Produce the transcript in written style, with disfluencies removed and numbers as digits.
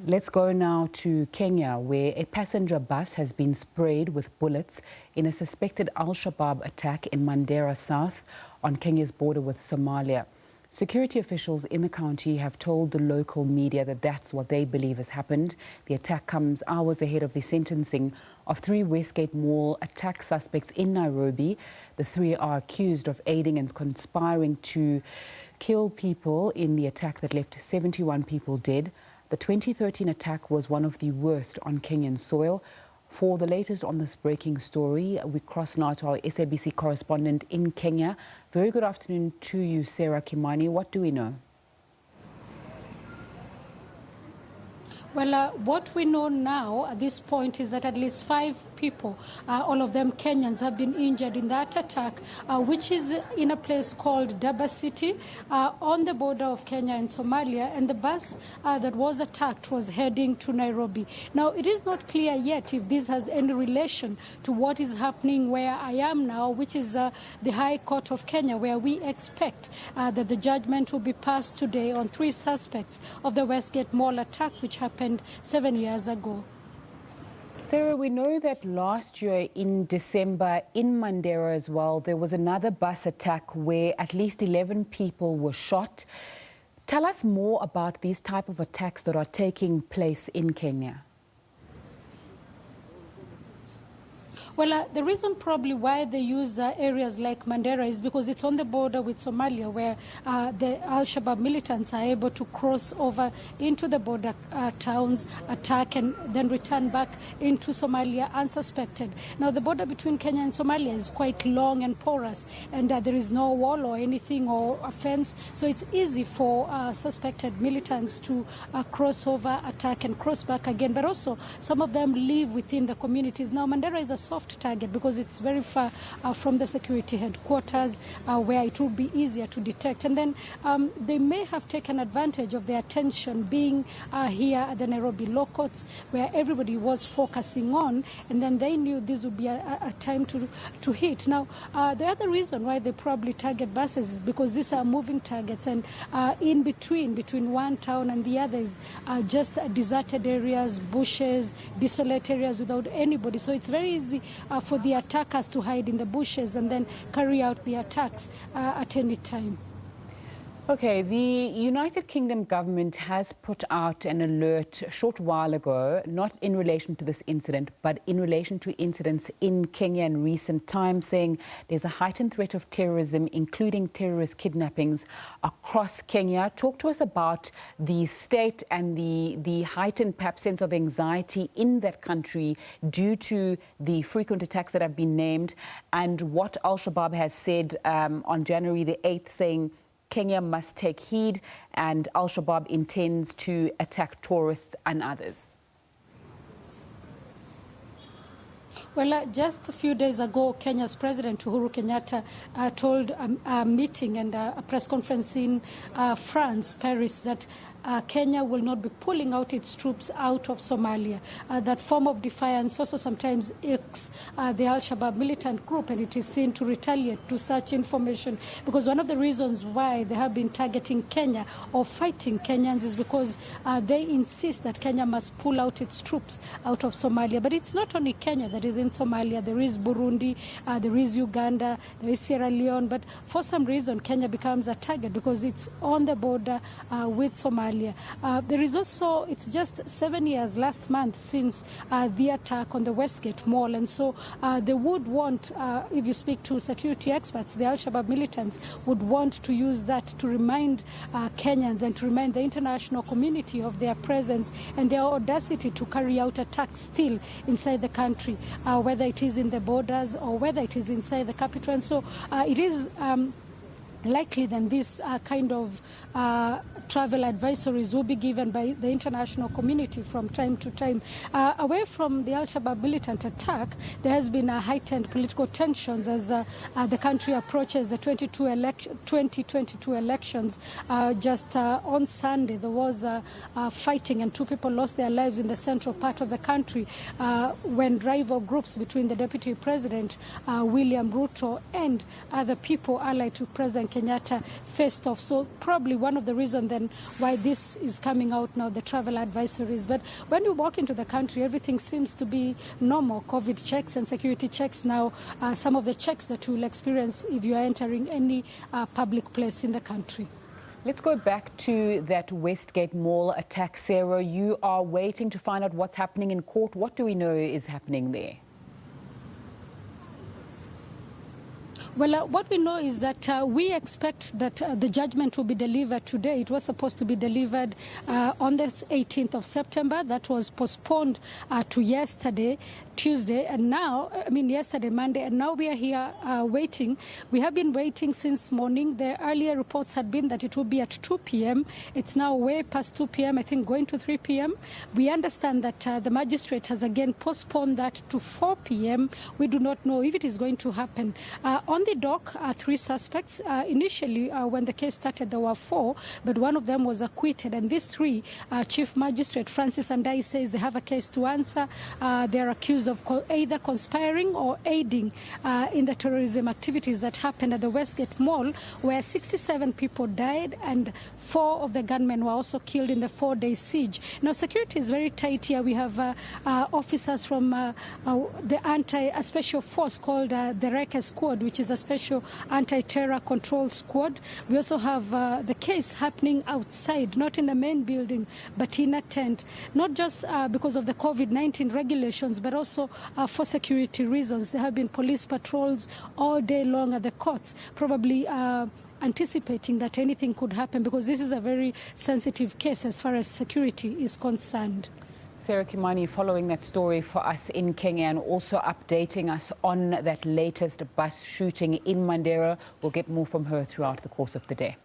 Let's go now to Kenya, where a passenger bus has been sprayed with bullets in a suspected Al-Shabaab attack in Mandera South on Kenya's border with Somalia. Security officials in the county have told the local media that that's what they believe has happened. The attack comes hours ahead of the sentencing of 3 Westgate Mall attack suspects in Nairobi. The 3 are accused of aiding and conspiring to kill people in the attack that left 71 people dead. The 2013 attack was one of the worst on Kenyan soil. For the latest on this breaking story, we cross now to our SABC correspondent in Kenya. Very good afternoon to you, Sarah Kimani. What do we know? Well, what we know now at this point is that at least 5 people, all of them Kenyans, have been injured in that attack, which is in a place called Daba City, on the border of Kenya and Somalia. And the bus that was attacked was heading to Nairobi. Now, it is not clear yet if this has any relation to what is happening where I am now, which is the High Court of Kenya, where we expect that the judgment will be passed today on 3 suspects of the Westgate Mall attack, which happened 7 years ago. Sarah, we know that last year in December in Mandera as well, there was another bus attack where at least 11 people were shot. Tell us more about these type of attacks that are taking place in Kenya. Well, the reason probably why they use areas like Mandera is because it's on the border with Somalia, where the Al-Shabaab militants are able to cross over into the border towns, attack, and then return back into Somalia unsuspected. Now, the border between Kenya and Somalia is quite long and porous, and there is no wall or anything or a fence, so it's easy for suspected militants to cross over, attack, and cross back again. But also, some of them live within the communities. Now, Mandera is a soft target because it's very far from the security headquarters, where it will be easier to detect. And then they may have taken advantage of their attention being here at the Nairobi law courts, where everybody was focusing on, and then they knew this would be a time to hit. Now, the other reason why they probably target buses is because these are moving targets, and in between one town and the other is just deserted areas, bushes, desolate areas without anybody. So it's very easy for the attackers to hide in the bushes and then carry out the attacks at any time. Okay, the United Kingdom government has put out an alert a short while ago, not in relation to this incident, but in relation to incidents in Kenya in recent times, saying there's a heightened threat of terrorism, including terrorist kidnappings across Kenya. Talk to us about the state and the heightened perhaps sense of anxiety in that country due to the frequent attacks that have been named, and what Al-Shabaab has said on January the 8th, saying Kenya must take heed and Al-Shabaab intends to attack tourists and others. Well, just a few days ago, Kenya's President Uhuru Kenyatta told a meeting and a press conference in France, Paris, that Kenya will not be pulling out its troops out of Somalia. That form of defiance also sometimes irks the Al-Shabaab militant group, and it is seen to retaliate to such information, because one of the reasons why they have been targeting Kenya or fighting Kenyans is because they insist that Kenya must pull out its troops out of Somalia. But it's not only Kenya that is in Somalia. There is Burundi, there is Uganda, there is Sierra Leone, but for some reason Kenya becomes a target because it's on the border with Somalia. There is also, it's just 7 years last month since the attack on the Westgate Mall, and so they would want, if you speak to security experts, the Al-Shabaab militants would want to use that to remind Kenyans and to remind the international community of their presence and their audacity to carry out attacks still inside the country, whether it is in the borders or whether it is inside the capital. And so it is likely then this kind of travel advisories will be given by the international community from time to time. Away from the Al-Shabaab militant attack, there has been a heightened political tensions as the country approaches the 2022 elections. Just on Sunday, there was fighting and 2 people lost their lives in the central part of the country when rival groups between the Deputy President, William Ruto, and other people allied to President Kenyatta faced off. So probably one of the reasons then why this is coming out now, the travel advisories. But when you walk into the country, everything seems to be normal. COVID checks and security checks now, some of the checks that you will experience if you are entering any public place in the country. Let's go back to that Westgate Mall attack, Sarah. You are waiting to find out what's happening in court. What do we know is happening there? Well, what we know is that we expect that the judgment will be delivered today. It was supposed to be delivered on the 18th of September. That was postponed to yesterday, Tuesday, and now, yesterday, Monday, and now we are here waiting. We have been waiting since morning. The earlier reports had been that it would be at 2 p.m. It's now way past 2 p.m., I think going to 3 p.m. We understand that the magistrate has again postponed that to 4 p.m. We do not know if it is going to happen. On the dock are 3 suspects. Initially, when the case started, there were 4, but one of them was acquitted. And these 3, Chief Magistrate Francis Andai says they have a case to answer. They are accused of either conspiring or aiding in the terrorism activities that happened at the Westgate Mall, where 67 people died and 4 of the gunmen were also killed in the 4-day siege. Now, security is very tight here. We have officers from a special force called the Reke Squad, which is a special anti-terror control squad. We also have the case happening outside, not in the main building, but in a tent, not just because of the COVID-19 regulations, but also for security reasons. There have been police patrols all day long at the courts, probably anticipating that anything could happen, because this is a very sensitive case as far as security is concerned. Sarah Kimani following that story for us in Kenya and also updating us on that latest bus shooting in Mandera. We'll get more from her throughout the course of the day.